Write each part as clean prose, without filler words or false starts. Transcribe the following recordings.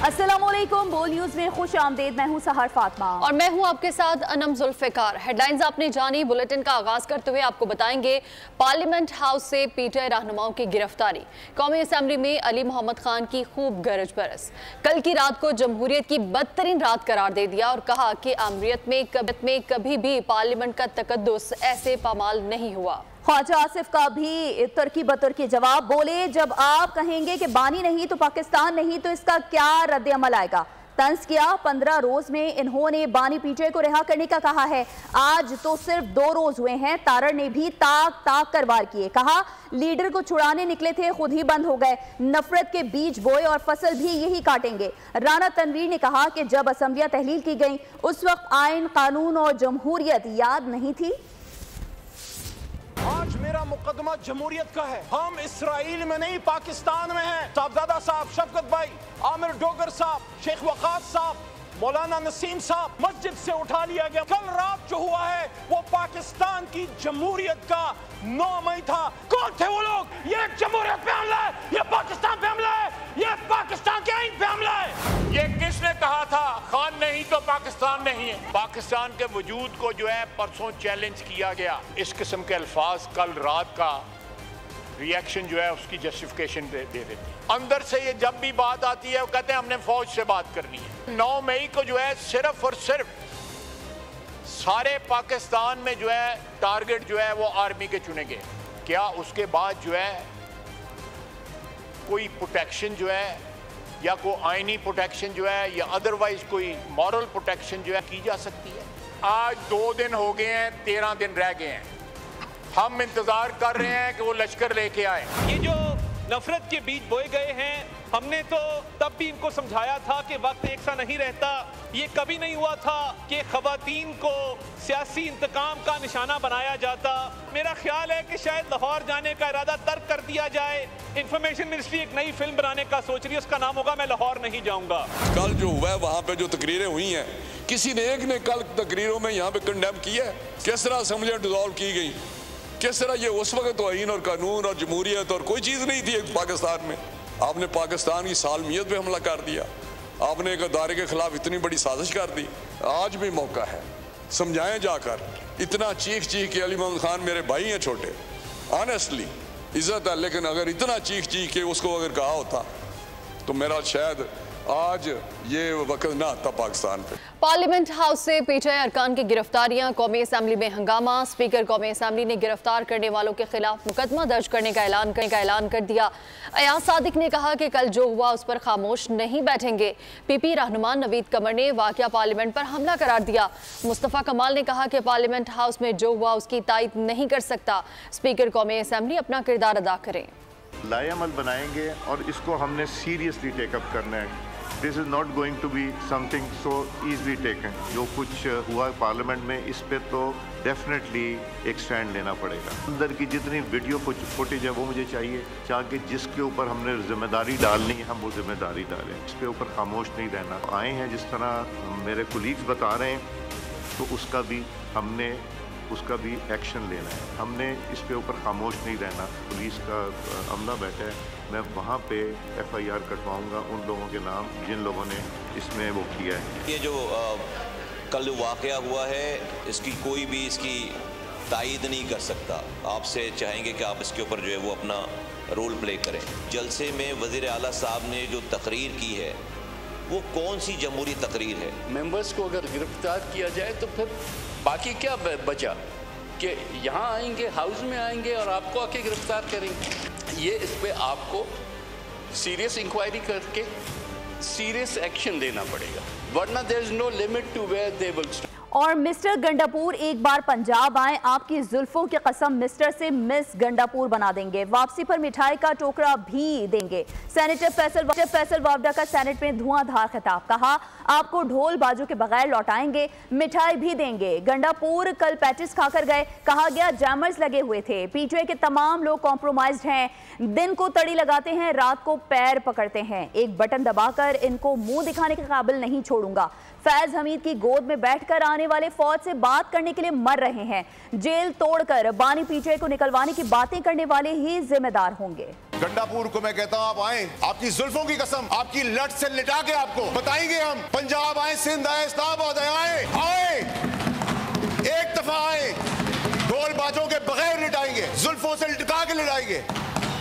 अस्सलामुअलैकुम, बोल न्यूज में खुश आमदेद। मैं हूं सहर फातिमा और मैं हूं आपके साथ अनम जुल्फिकार। हेडलाइंस आपने जानी। बुलेटिन का आगाज करते हुए आपको बताएंगे पार्लियामेंट हाउस से पीटीआई रहनुमाओं की गिरफ्तारी। कौमी असेंबली में अली मोहम्मद खान की खूब गरज बरस। कल की रात को जमहूरियत की बदतरीन रात करार दे दिया और कहा कि आमरीत में कभी भी पार्लियामेंट का तकद्दुस ऐसे पामाल नहीं हुआ। ख्वाजा आसिफ का भी तुर्की बतुर्की जवाब। बोले, जब आप कहेंगे कि बानी नहीं तो पाकिस्तान नहीं तो इसका क्या रद्द अमल आएगा। तंज किया, 15 रोज में इन्होंने बानी पीटीआई को रिहा करने का कहा है। आज तो सिर्फ 2 रोज हुए हैं, तारड़ ने भी ताक कर वार किए। कहा, लीडर को छुड़ाने निकले थे, खुद ही बंद हो गए। नफरत के बीज बोए और फसल भी यही काटेंगे। राना तनवीर ने कहा कि जब असम्बलियां तहलील की गई उस वक्त आइन, कानून और जमहूरियत याद नहीं थी। आज मेरा मुकदमा जमहूरियत का है। हम इसराइल में नहीं पाकिस्तान में हैं। साहबजादा साहब, शफकत भाई, आमिर डोगर साहब, शेख वकास साहब, मौलाना नसीम साहब मस्जिद से उठा लिया गया। कल रात जो हुआ है वो पाकिस्तान की जमहूरियत का 9 मई था। कौन थे वो लोग? ये जमहूरियत पे हमला है, ये पाकिस्तान पे हमला है, ये पाकिस्तान के आइन पे हमला है। ये किसने कहा था खान नहीं तो पाकिस्तान नहीं है? पाकिस्तान के वजूद को जो है परसों चैलेंज किया गया। इस किस्म के अल्फाज कल रात का रिएक्शन जो है उसकी जस्टिफिकेशन दे देती है। अंदर से ये जब भी बात आती है वो कहते हैं हमने फौज से बात करनी है। 9 मई को जो है सिर्फ और सिर्फ सारे पाकिस्तान में जो है टारगेट जो है वो आर्मी के चुने गए। क्या उसके बाद जो है कोई प्रोटेक्शन जो है या कोई आईनी प्रोटेक्शन जो है या अदरवाइज कोई मॉरल प्रोटेक्शन जो है की जा सकती है? आज 2 दिन हो गए हैं, 13 दिन रह गए हैं। हम इंतजार कर रहे हैं कि वो लश्कर लेके आए। ये जो नफरत के बीज बोए गए हैं, हमने तो तब भी इनको समझाया था कि वक्त एक सा नहीं रहता। ये कभी नहीं हुआ था कि खवातीन को सियासी इंतकाम का निशाना बनाया जाता। मेरा ख्याल है कि शायद लाहौर जाने का इरादा तर्क कर दिया जाए। इंफॉर्मेशन मिनिस्ट्री एक नई फिल्म बनाने का सोच रही है, उसका नाम होगा मैं लाहौर नहीं जाऊंगा। कल जो हुआ है वहाँ पे जो तकरीरें हुई हैं, किसी ने एक ने कल तकरीरों में यहाँ पे कंडेम किया है? किस तरह असम्बलियाँ डिसॉल्व की गई, किस तरह ये उस वक्त तो आइन और कानून और जमहूरियत और कोई चीज़ नहीं थी पाकिस्तान में। आपने पाकिस्तान की सालमियत पे हमला कर दिया, आपने एक अदारे के खिलाफ इतनी बड़ी साजिश कर दी। आज भी मौका है, समझाएं जाकर। इतना चीख के अली मोहम्मद खान मेरे भाई हैं छोटे, ऑनेस्टली इज्जत है, लेकिन अगर इतना चीख के उसको अगर कहा होता तो मेरा शायद आज ये वक्त ना आता पाकिस्तान पे। पार्लियामेंट हाउस से पीटीआई अरकान की गिरफ्तारियां, कौमी असेंबली में हंगामा। स्पीकर कौमी असेंबली ने गिरफ्तार करने वालों के खिलाफ मुकदमा दर्ज करने का ऐलान कर दिया। अयाज सादिक ने कहा कि कल जो हुआ उस पर खामोश नहीं बैठेंगे। पीपी रहनुमा नवीद कमर ने वाकया पार्लियामेंट पर हमला करार दिया। मुस्तफ़ा कमाल ने कहा कि पार्लियामेंट हाउस में जो हुआ उसकी तायद नहीं कर सकता। स्पीकर कौमी असेंबली अपना किरदार अदा करें। लाएअमल बनाएंगे और इसको हमने सीरियसली टेकअप करना है। This is not going to be something so easily taken. जो कुछ हुआ पार्लियामेंट में, इस पे तो डेफिनेटली एक स्टैंड लेना पड़ेगा। अंदर की जितनी वीडियो फुटेज है वो मुझे चाहिए, ताकि जिसके ऊपर हमने जिम्मेदारी डालनी है हम वो जिम्मेदारी डालें। इस पे ऊपर खामोश नहीं रहना। आए हैं जिस तरह मेरे कोलीग्स बता रहे हैं, तो उसका भी एक्शन लेना है। हमने इस पे ऊपर खामोश नहीं रहना। पुलिस का अमला बैठा है, मैं वहाँ पे FIR कटवाऊँगा उन लोगों के नाम जिन लोगों ने इसमें वो किया है। ये जो कल वाक़या हुआ है इसकी कोई भी इसकी तायद नहीं कर सकता। आपसे चाहेंगे कि आप इसके ऊपर जो है वो अपना रोल प्ले करें। जलसे में वज़ीर आला साहब ने जो तकरीर की है वो कौन सी जमहूरी तकरीर है? मेंबर्स को अगर गिरफ्तार किया जाए तो फिर बाकी क्या बचा कि यहाँ आएंगे, हाउस में आएंगे और आपको आके गिरफ्तार करेंगे। ये इस पे आपको सीरियस इंक्वायरी करके सीरियस एक्शन लेना पड़ेगा, वरना there is no limit to where they will stop. और मिस्टर गंडापुर एक बार पंजाब आए, आपकी जुल्फों की कसम मिस्टर से मिस गंडापुर बना देंगे। वापसी पर मिठाई का टोकरा भी देंगे। सेनेटर फैसल वावडा का सेनेट में धुआंधार खिताब। कहा, आपको ढोल बाजू के बगैर लौटाएंगे, मिठाई भी देंगे। गंडापुर कल पैटिस खाकर गए, कहा गया जैमर्स लगे हुए थे। पीटीआई के तमाम लोग कॉम्प्रोमाइज्ड हैं, दिन को तड़ी लगाते हैं, रात को पैर पकड़ते हैं। एक बटन दबाकर इनको मुंह दिखाने के काबिल नहीं छोड़ूंगा। फैज हमीद की गोद में बैठकर आने करने वाले फौज से बात करने के लिए मर रहे हैं। जेल तोड़कर बानी पीटीआई को निकलवाने की बातें करने वाले ही जिम्मेदार होंगे। गंडापुर को मैं कहता हूं आप आए, आपकी जुल्फों की कसम, आपकी लट से लिटा के आपको बताएंगे हम। पंजाब आए, सिंध आए, इस्लामाबाद आए, आए, एक दफा आए, ढोल बाजों के बगैर लिटाएंगे, जुल्फों से लिटा के लिटाएंगे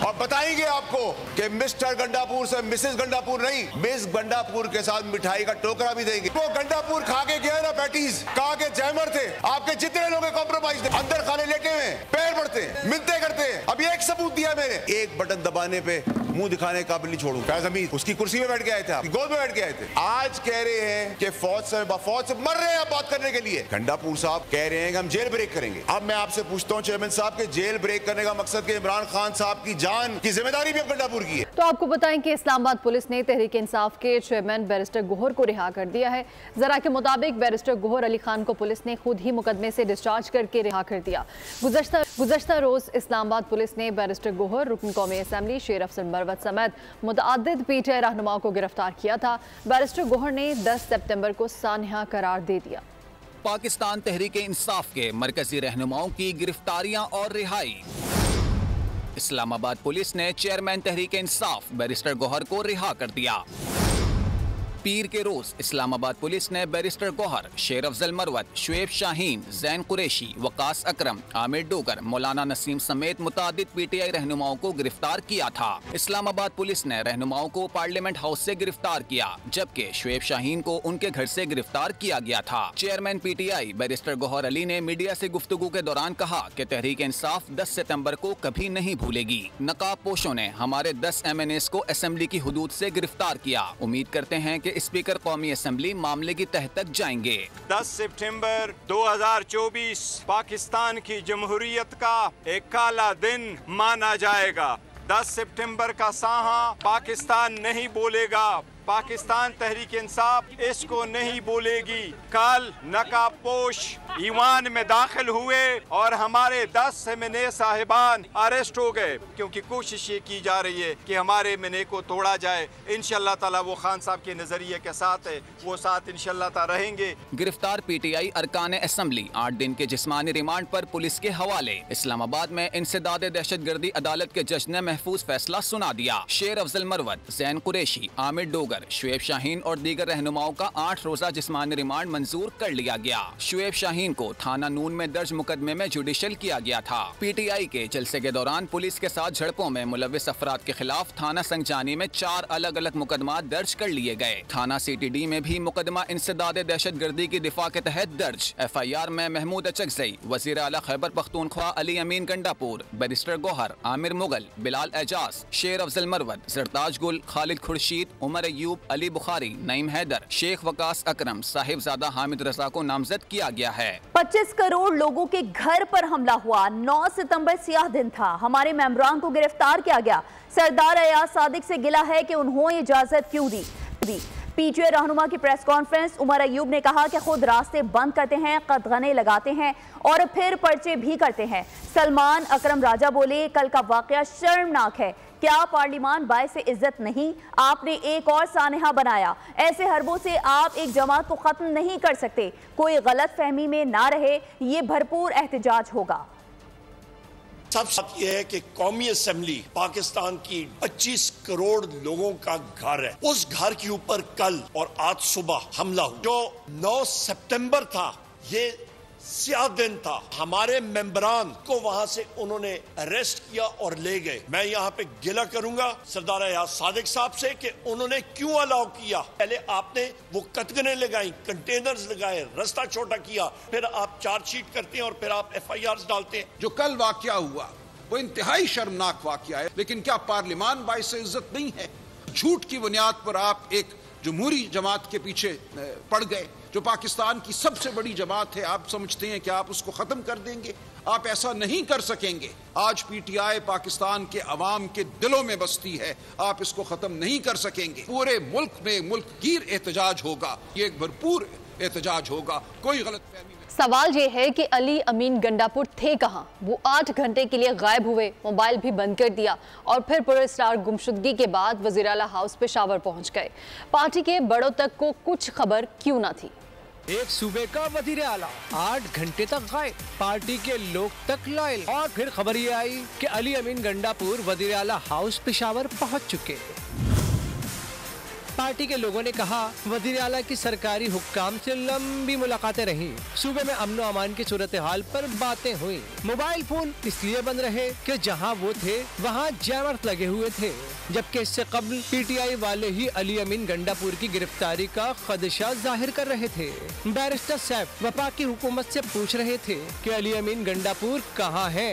और बताएंगे आपको कि मिस्टर गंडापुर से मिसेस गंडापुर नहीं, मिस गंडापुर के साथ मिठाई का टोकरा भी देंगे। वो गंडापुर खा के गया ना पैटीज, कहा के जैमर थे, आपके जितने लोग कॉम्प्रोमाइज थे, अंदर खाने लेटे हुए, पैर पड़ते, मिलते करते। अभी एक सबूत दिया मैंने, एक बटन दबाने पे मुंह दिखाने काबिल नहीं छोड़ू। फैज हमीद उसकी कुर्सी में बैठ के आए थे, आपकी गोद में बैठ के आए थे। आज कह रहे हैं कि फौज से मर रहे हैं बात करने के लिए। गंडापुर साहब कह रहे हैं कि हम जेल ब्रेक करेंगे। अब मैं आपसे पूछता हूँ चेयरमैन साहब के जेल ब्रेक करने का मकसद के इमरान खान साहब की जान की जिम्मेदारी भी अब गंडापुर की है। तो आपको बताएं कि इस्लामाबाद पुलिस ने तहरीक इंसाफ के चेयरमैन बैरिस्टर गोहर को रिहा कर दिया है। जरा के मुताबिक बैरिस्टर गोहर अली खान को पुलिस ने खुद ही मुकदमे से डिस्चार्ज करके रिहा कर दिया। गुज़श्ता रोज इस्लामाबाद पुलिस ने बैरिस्टर गोहर, रुकन कौमी असम्बली शेर अफजल मरवत समेत मुतअद्दिद पीटीआई रहनुमाओं को गिरफ्तार किया था। बैरिस्टर गोहर ने 10 सितंबर को सानिया करार दे दिया। पाकिस्तान तहरीक इंसाफ के मरकजी रहनुमाओं की गिरफ्तारियां और रिहाई। इस्लामाबाद पुलिस ने चेयरमैन तहरीक इंसाफ बैरिस्टर गोहर को रिहा कर दिया। पीर के रोज इस्लामाबाद पुलिस ने बैरिस्टर गोहर, शेर अफजल मरवत, शुएब शाहीन, जैन कुरैशी, वकास अकरम, आमिर डोगर, मौलाना नसीम समेत मुतादिद पीटीआई रहनुमाओं को गिरफ्तार किया था। इस्लामाबाद पुलिस ने रहनुमाओं को पार्लियामेंट हाउस से गिरफ्तार किया, जबकि शुएब शाहीन को उनके घर से गिरफ्तार किया गया था। Chairman PTI barrister Gohar Ali ने मीडिया से गुफ्तगू के दौरान कहा कि तहरीक इंसाफ 10 सितंबर को कभी नहीं भूलेगी। नकाब पोशों ने हमारे 10 MNAs को असेंबली की हुदूद से गिरफ्तार किया। उम्मीद करते हैं कि स्पीकर कौमी असेंबली मामले की तह तक जाएंगे। 10 सितंबर 2024 पाकिस्तान की जमहूरियत का एक काला दिन माना जाएगा। 10 सितंबर का साहा पाकिस्तान नहीं बोलेगा, पाकिस्तान तहरीक इंसाफ इसको नहीं बोलेगी। कल नकाबपोश ईवान में दाखिल हुए और हमारे 10 MNA साहिबान अरेस्ट हो गए, क्योंकि कोशिश ये की जा रही है कि हमारे MNA को तोड़ा जाए। इंशाअल्लाह ताला वो खान साहब के नजरिए के साथ है, वो साथ इंशाअल्लाह ताला रहेंगे। गिरफ्तार पीटीआई अरकान असेंबली 8 दिन के जिस्मानी रिमांड पर पुलिस के हवाले। इस्लामाबाद में इंसदाद दहशतगर्दी अदालत के जज ने महफूज फैसला सुना दिया। शेर अफजल मरवत, जैन कुरैशी, आमिर डोगर, शुएब शाहीन और दीगर रहनुमाओं का 8 रोजा जिस्मानी रिमांड मंजूर कर लिया गया। शुएब शाहीन को थाना नून में दर्ज मुकदमे में जुडिशल किया गया था। पीटीआई के जलसे के दौरान पुलिस के साथ झड़पों में मुलविस अफराद के खिलाफ थाना संगजानी में 4 अलग अलग मुकदमा दर्ज कर लिए गए। थाना CTD में भी मुकदमा इंसदाद दहशतगर्दी की दिफा के तहत दर्ज। FIR में महमूद अचकजई, वजीर आला खैबर पख्तूनख्वा अली अमीन गंडापुर, बैरिस्टर गोहर, आमिर मुगल, बिलाल एजाज, शेर अफजल मरवत, जरताज गुल, खालिद खुर्शीद, उमर अयूब, अली बुखारी, नईम हैदर, शेख वकास अकरम, साहिबजादा हामिद रजा को नामजद किया गया है। 25 करोड़ लोगों के घर पर हमला हुआ। 9 सितंबर सियाह दिन था। हमारे मेंबरान को गिरफ्तार किया गया। सरदार अयाज सादिक से गिला है कि उन्होंने इजाजत क्यों दी। पीटीआई रहनुमा की प्रेस कॉन्फ्रेंस, उमर अयूब ने कहा कि खुद रास्ते बंद करते हैं, कदगने लगाते हैं और फिर पर्चे भी करते हैं। सलमान अकरम राजा बोले, कल का वाकया शर्मनाक है। क्या पार्लियामान बायसे इज्जत नहीं? आपने एक और सानहा बनाया। ऐसे हरबों से आप एक जमात को खत्म नहीं कर सकते। कोई गलत फहमी में ना रहे, ये भरपूर एहतजाज होगा। सब ये है कि कौमी असेंबली पाकिस्तान की 25 करोड़ लोगों का घर है। उस घर के ऊपर कल और आज सुबह हमला हुआ। जो 9 सितंबर था, ये स्याह दिन था। हमारे मेंबरान को वहां से उन्होंने अरेस्ट किया और ले गए। मैं यहाँ पे गिला करूंगा सरदार अयाज सादिक साहब से कि उन्होंने क्यों अलाउ किया। पहले आपने वो कतगने लगाई, कंटेनर्स लगाए, रास्ता छोटा किया, फिर आप चार्जशीट करते हैं और फिर आप FIRs डालते हैं। जो कल वाकया हुआ वो इंतहाई शर्मनाक वाकया है, लेकिन क्या पार्लियामान बाइस इज्जत नहीं है? झूठ की बुनियाद पर आप एक जमहूरी जमात के पीछे पड़ गए, जो पाकिस्तान की सबसे बड़ी जमात है। आप समझते हैं कि आप उसको खत्म कर देंगे? आप ऐसा नहीं कर सकेंगे। आज पीटीआई पाकिस्तान के अवाम के दिलों में बसती है, आप इसको खत्म नहीं कर सकेंगे। पूरे मुल्क में मुल्कगीर एहतजाज होगा, ये एक भरपूर एहतजाज होगा, कोई गलतफहमी। सवाल ये है कि अली अमीन गंडापुर थे कहाँ? वो 8 घंटे के लिए गायब हुए, मोबाइल भी बंद कर दिया और फिर पूरे स्टार गुमशुदगी के बाद वज़ीर आला हाउस पेशावर पहुंच गए। पार्टी के बड़ों तक को कुछ खबर क्यों ना थी? एक सूबे का वजीर आला 8 घंटे तक गायब, पार्टी के लोग तक लॉयल। और फिर खबर ये आई कि अली अमीन गंडापुर वजीर आला हाउस पेशावर पहुंच चुके। पार्टी के लोगों ने कहा वजीर आला की सरकारी हुक्काम से लंबी मुलाकातें रही, सूबे में अमन अमान की सूरत हाल पर बातें हुई। मोबाइल फोन इसलिए बंद रहे कि जहां वो थे वहां जैमर्स लगे हुए थे, जबकि इससे कबल पीटीआई वाले ही अली अमीन गंडापुर की गिरफ्तारी का खदशा जाहिर कर रहे थे। बैरिस्टर सैफ वफाकी हुकूमत से पूछ रहे थे कि अली अमीन गंडापुर कहाँ है।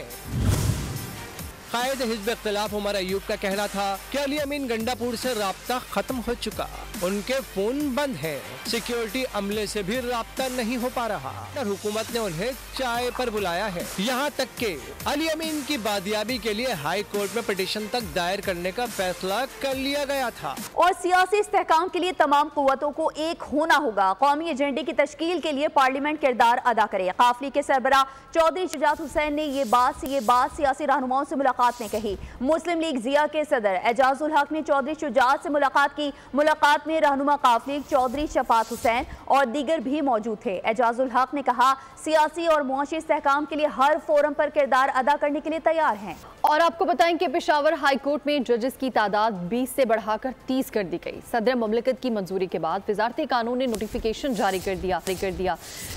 कायद हिज़्ब इख्तिलाफ उमर अयूब का कहना था कि अली अमीन गंडापुर से राब्ता खत्म हो चुका, उनके फोन बंद है, सिक्योरिटी अमले से भी राब्ता नहीं हो पा रहा और हुकूमत ने उन्हें चाय पर बुलाया है। यहाँ तक कि अली अमीन की बादियाबी के लिए हाई कोर्ट में पिटीशन तक दायर करने का फैसला कर लिया गया था। और सियासी इस्तेहकाम के लिए तमाम कुव्वतों को एक होना होगा। कौमी एजेंडे की तश्कील के लिए पार्लियामेंट किरदार अदा करे। काफिले के सरबराह चौधरी शुजात हुसैन ने ये बात सियासी रहनुमाओं से मुलाकात में कही। मुस्लिम लीग जिया के सदर एजाजुल हक ने चौधरी शुजात से मुलाकात की। मुलाकात में रहनुमा काफिले चौधरी शफात हुसैन और दीगर भी मौजूद थे। एजाजुल हक ने कहा सियासी और मुआशी इस्तेहकाम के लिए हर फोरम पर किरदार अदा करने के लिए तैयार हैं। और आपको बताएं कि पेशावर हाई कोर्ट में जजेस की तादाद 20 से बढ़ाकर 30 कर दी गई। सदर मुमलिकत की मंजूरी के बाद वजारत कानून ने नोटिफिकेशन जारी कर दिया।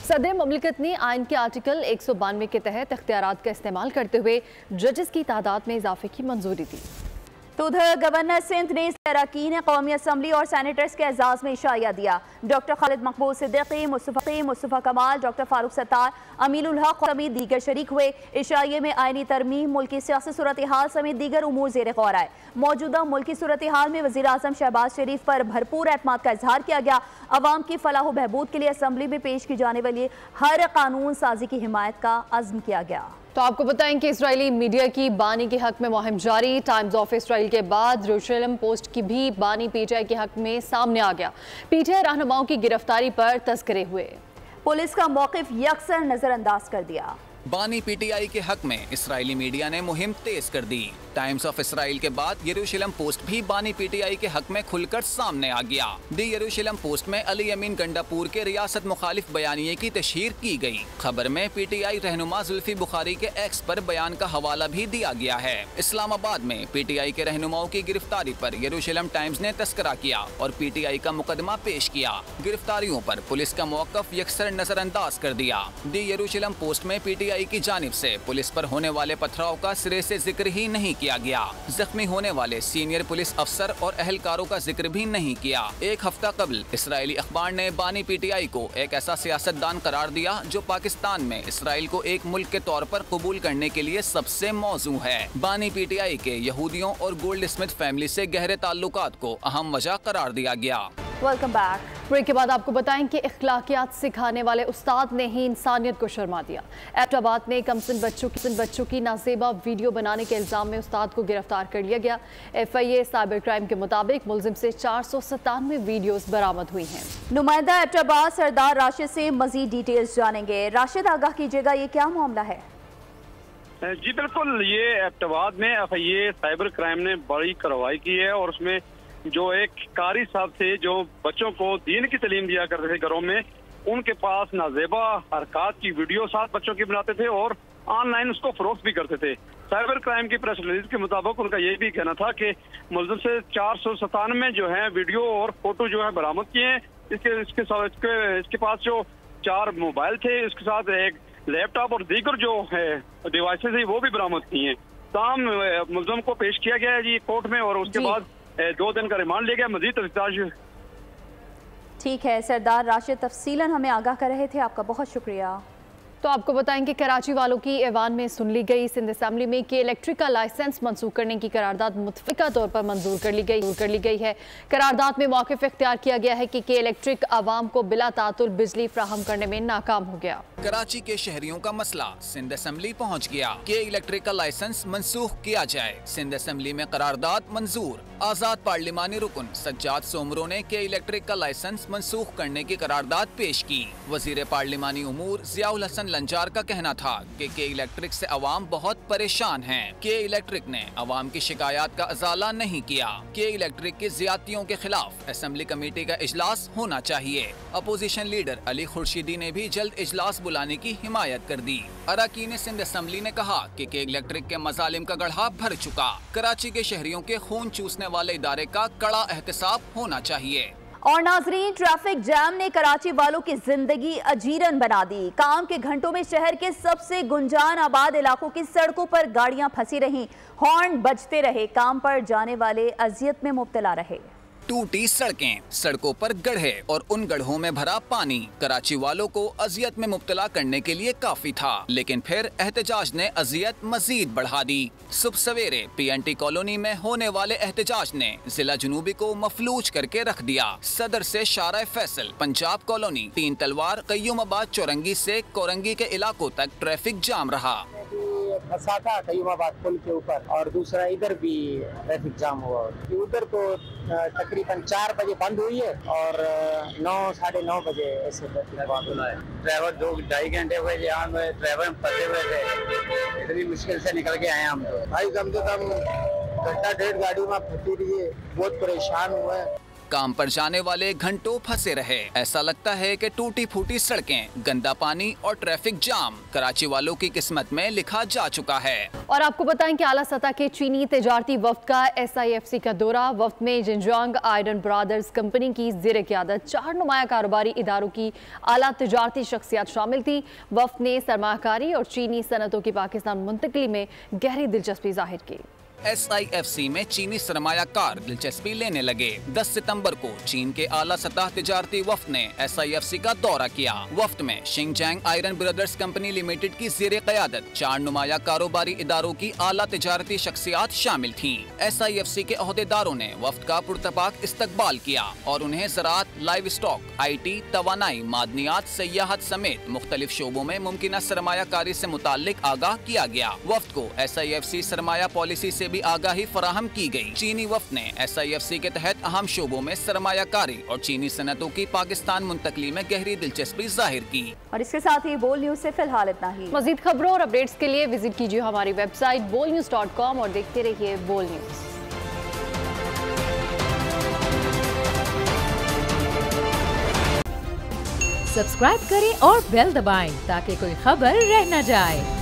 सदर मुमलिकत ने आइन के आर्टिकल 192 के तहत इख्तियारात का इस्तेमाल करते हुए जजेस की तादाद में इजाफे की मंजूरी दी। तो उधर गवर्नर सिंध ने अरकान कौमी असम्बली और सैनेटर्स के एजाज में इशाया दिया। डॉक्टर खालिद मकबूल सिद्दीकी, मुस्तफ़ा कमाल, डॉक्टर फारूक सत्तार, अमीनुल हक समेत दीगर शरीक हुए। इशाये में आईनी तरमीम, मुल्की सियासी सूरत हाल समेत दीगर उमूर ज़ेर गौर आए। मौजूदा मुल्की सूरत हाल में वज़ीर आज़म शहबाज शरीफ पर भरपूर एतमाद का इजहार किया गया। अवाम की फलाह व बहबूद के लिए असम्बली में पेश की जाने वाली हर कानून साजी की हिमायत का अज़्म किया गया। तो आपको बताएं कि इजरायली मीडिया की बानी के हक में मुहिम जारी। टाइम्स ऑफ इसराइल के बाद जेरूशलम पोस्ट की भी बानी पीटीआई के हक में सामने आ गया। पीटीआई रहनुमाओं की गिरफ्तारी पर तस्करे हुए, पुलिस का मौकिफ यकसर नजरअंदाज कर दिया। बानी पीटीआई के हक में इस्राएली मीडिया ने मुहिम तेज कर दी। टाइम्स ऑफ इसराइल के बाद यरूशलेम पोस्ट भी बानी पीटीआई के हक में खुलकर सामने आ गया। दी यरूशलेम पोस्ट में अली अमीन गंडापुर के रियासत मुखालिफ बयानिए की तशहीर की गई। खबर में पीटीआई रहनुमा जुल्फी बुखारी के एक्स पर बयान का हवाला भी दिया गया है। इस्लामाबाद में पीटीआई के रहनुमाओं की गिरफ्तारी पर यरूशलेम टाइम्स ने तस्करा किया और पीटीआई का मुकदमा पेश किया। गिरफ्तारियों पर पुलिस का मौकफ यकसर नजरअंदाज कर दिया। दी यरूशलेम पोस्ट में पीटीआई की जानिब से पुलिस पर होने वाले पथराव का सिरे से जिक्र ही नहीं किया गया। जख्मी होने वाले सीनियर पुलिस अफसर और अहलकारों का जिक्र भी नहीं किया। एक हफ्ता कबल इसराइली अखबार ने बानी पीटीआई को एक ऐसा सियासतदान करार दिया जो पाकिस्तान में इसराइल को एक मुल्क के तौर पर कबूल करने के लिए सबसे मौजू है। बानी पीटीआई के यहूदियों और गोल्ड स्मिथ फैमिली से गहरे ताल्लुकात को अहम वजह करार दिया गया। Welcome back. ब्रेक के बाद आपको बताएं कि इख्लाकियात सिखाने वाले उस्ताद ने ही इंसानियत को शर्मा दिया। एबटाबाद में कमसिन बच्चों की नाजेबा वीडियो बनाने के इल्जाम में उस्ताद को गिरफ्तार कर लिया गया। FIA साइबर क्राइम के मुताबिक मुलजिम से 497 वीडियोस बरामद हुई हैं। नुमाइंदा एबटाबाद सरदार राशिद से मजीद डिटेल्स जानेंगे। राशिद, आगाह कीजिएगा, ये क्या मामला है? जी बिल्कुल, ये एबटाबाद में FIA साइबर क्राइम ने बड़ी कार्रवाई की है और उसमें जो एक कारी साहब थे जो बच्चों को दीन की तालीम दिया करते थे घरों में, उनके पास नाजेबा हरकत की वीडियो साथ बच्चों की बनाते थे और ऑनलाइन उसको फरोख्त भी करते थे। साइबर क्राइम की प्रेस रिलीज के मुताबिक उनका ये भी कहना था कि मुलजिम से 497 जो है वीडियो और फोटो जो है बरामद किए हैं। इसके पास जो 4 मोबाइल थे, इसके साथ एक लैपटॉप और दीगर जो है डिवाइसेज है वो भी बरामद किए हैं। तमाम मुलजिम को पेश किया गया है जी कोर्ट में और उसके बाद 2 दिन का रिमांड लिया गया। मजीद तफ्तीश। ठीक है सरदार राशिद, तफसीलन हमें आगाह कर रहे थे, आपका बहुत शुक्रिया। तो आपको बताएं कि कराची वालों की ऐवान में सुन ली गई। सिंध असेंबली में के इलेक्ट्रिक का लाइसेंस मंसूख करने की करारदाद मुतफ़िका तौर पर मंजूर कर ली गई है। करारदाद में मौक़िफ़ इख्तियार किया गया है कि के इलेक्ट्रिक आवाम को बिला तातुल बिजली फ्राहम करने में नाकाम हो गया। कराची के शहरियों का मसला सिंध असेंबली पहुँच गया। के इलेक्ट्रिक का लाइसेंस मंसूख किया जाए। सिंध असेंबली में करारदाद मंजूर। आजाद पार्लिमानी रुकन सज्जाद सोमरो ने के इलेक्ट्रिक का लाइसेंस मंसूख करने की करारदाद पेश की। वजीर पार्लिमानी उमूर जियाउल हसन लंजार का कहना था कि के इलेक्ट्रिक से अवाम बहुत परेशान हैं। के इलेक्ट्रिक ने अवाम की शिकायत का अजाला नहीं किया। के इलेक्ट्रिक की ज्यादतियों के खिलाफ असेंबली कमेटी का इजलास होना चाहिए। अपोजिशन लीडर अली खुर्शीदी ने भी जल्द इजलास बुलाने की हिमायत कर दी। अरकान सिंध असेंबली ने कहा कि के इलेक्ट्रिक के मजालिम का गढ़ा भर चुका। कराची के शहरियों के खून चूसने वाले इदारे का कड़ा एहतसाब होना चाहिए। और नाजरीन, ट्रैफिक जैम ने कराची वालों की जिंदगी अजीरन बना दी। काम के घंटों में शहर के सबसे गुंजान आबाद इलाकों की सड़कों पर गाड़ियां फंसी रहीं, हॉर्न बजते रहे, काम पर जाने वाले अजियत में मुब्तला रहे। टूटी सड़कें, सड़कों पर गड्ढे और उन गड्ढों में भरा पानी कराची वालों को अजियत में मुब्तला करने के लिए काफी था, लेकिन फिर एहतजाज ने अजियत मजीद बढ़ा दी। सुबह सवेरे PNT कॉलोनी में होने वाले एहतजाज ने जिला जुनूबी को मफलूज करके रख दिया। सदर से शारा फैसल, पंजाब कॉलोनी, तीन तलवार, कय्यूमाबाद, चौरंगी से कोरंगी के इलाकों तक ट्रैफिक जाम रहा। फंसा था कय्यूमाबाद पुल के ऊपर और दूसरा इधर भी ट्रैफिक जाम हुआ। उधर तो तकरीबन 4 बजे बंद हुई है और 9 साढ़े 9 बजे ऐसे बंद हुआ है। ड्राइवर 2-2.5 घंटे हुए यहाँ में ड्राइवर फंसे हुए थे, इतनी मुश्किल से निकल के आए हम तो। भाई कम से कम घंटा 1.5 गाड़ी में फंसी रही है, बहुत परेशान हुआ है। काम पर जाने वाले घंटों फंसे रहे। ऐसा लगता है कि टूटी फूटी सड़कें, गंदा पानी और ट्रैफिक जाम कराची वालों की किस्मत में लिखा जा चुका है। और आपको बताएं कि आला सतह के चीनी तिजारती वफ्द का SIFC का दौरा। वफ्द में जिनजांग आयरन ब्रदर्स कंपनी की ज़ेर क़यादत 4 नुमाया कारोबारी इदारों की आला तिजारती शख्सियात शामिल थी। वफ्द ने सरमाकारी और चीनी सनतों की पाकिस्तान मुंतकली में गहरी दिलचस्पी जाहिर की। SIFC में चीनी सरमायाकार दिलचस्पी लेने लगे। 10 सितंबर को चीन के आला सतह तिजारती वफ्द ने SIFC का दौरा किया। वफ्द में शिंगजांग आयरन ब्रदर्स कंपनी लिमिटेड की ज़ेर क़यादत 4 नुमाया कारोबारी इदारों की आला तिजारती शख्सियात शामिल थीं। SIFC के अहदेदारों ने वफ्द का पुरतपाक इस्तकबाल किया और उन्हें ज़राअत, लाइव स्टॉक, IT, तवानाई, मादनियात, सयाहत समेत मुख्तलिफ शोबों में मुमकिना सरमायाकारी से मुताल्लिक आगाह किया गया। वफ्द को SIFC सरमाया पॉलिसी से भी आगाही फराहम की गई। चीनी वफ्द ने SIFC के तहत अहम शोबों में सरमायाकारी और चीनी सनतों की पाकिस्तान मुंतकली में गहरी दिलचस्पी जाहिर की। और इसके साथ ही बोल न्यूज से फिलहाल इतना ही। मजीद खबरों और अपडेट्स के लिए विजिट कीजिए हमारी वेबसाइट bolnews.com और देखते रहिए बोल न्यूज। सब्सक्राइब करें और बेल दबाएं ताकि कोई खबर रह न जाए।